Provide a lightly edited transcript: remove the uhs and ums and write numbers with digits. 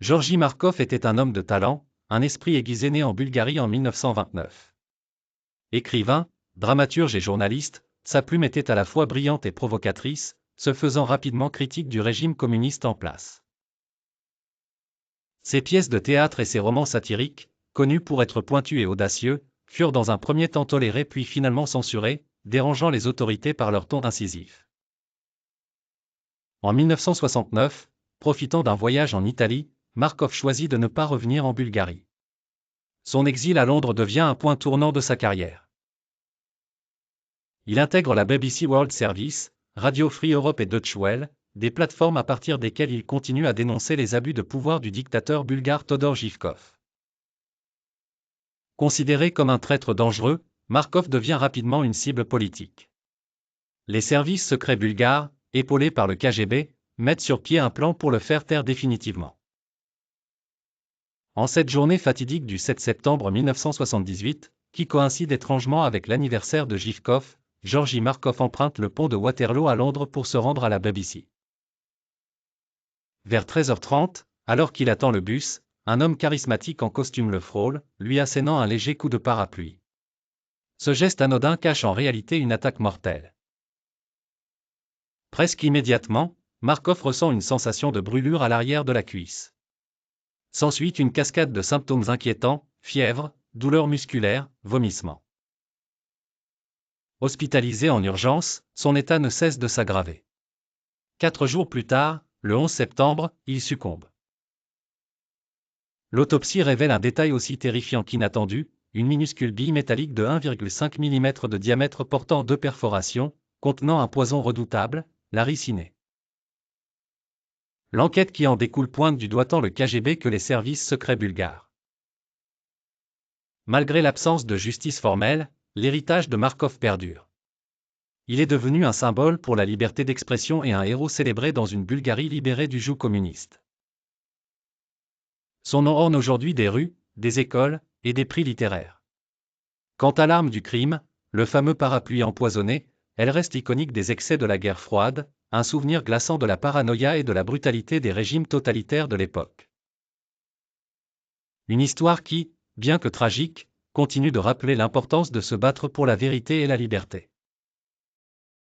Georgi Markov était un homme de talent, un esprit aiguisé né en Bulgarie en 1929. Écrivain, dramaturge et journaliste, sa plume était à la fois brillante et provocatrice, se faisant rapidement critique du régime communiste en place. Ses pièces de théâtre et ses romans satiriques, connus pour être pointus et audacieux, furent dans un premier temps tolérés puis finalement censurés, dérangeant les autorités par leur ton incisif. En 1969, profitant d'un voyage en Italie, Markov choisit de ne pas revenir en Bulgarie. Son exil à Londres devient un point tournant de sa carrière. Il intègre la BBC World Service, Radio Free Europe et Deutsche Welle, des plateformes à partir desquelles il continue à dénoncer les abus de pouvoir du dictateur bulgare Todor Živkov. Considéré comme un traître dangereux, Markov devient rapidement une cible politique. Les services secrets bulgares, épaulés par le KGB, mettent sur pied un plan pour le faire taire définitivement. En cette journée fatidique du 7 septembre 1978, qui coïncide étrangement avec l'anniversaire de Živkov, Georgi Markov emprunte le pont de Waterloo à Londres pour se rendre à la BBC. Vers 13h30, alors qu'il attend le bus, un homme charismatique en costume le frôle, lui assénant un léger coup de parapluie. Ce geste anodin cache en réalité une attaque mortelle. Presque immédiatement, Markov ressent une sensation de brûlure à l'arrière de la cuisse. S'ensuit une cascade de symptômes inquiétants, fièvre, douleurs musculaires, vomissements. Hospitalisé en urgence, son état ne cesse de s'aggraver. 4 jours plus tard, le 11 septembre, il succombe. L'autopsie révèle un détail aussi terrifiant qu'inattendu, une minuscule bille métallique de 1,5 mm de diamètre portant 2 perforations, contenant un poison redoutable, la ricine. L'enquête qui en découle pointe du doigt tant le KGB que les services secrets bulgares. Malgré l'absence de justice formelle, l'héritage de Markov perdure. Il est devenu un symbole pour la liberté d'expression et un héros célébré dans une Bulgarie libérée du joug communiste. Son nom orne aujourd'hui des rues, des écoles et des prix littéraires. Quant à l'arme du crime, le fameux parapluie empoisonné, elle reste iconique des excès de la guerre froide, un souvenir glaçant de la paranoïa et de la brutalité des régimes totalitaires de l'époque. Une histoire qui, bien que tragique, continue de rappeler l'importance de se battre pour la vérité et la liberté.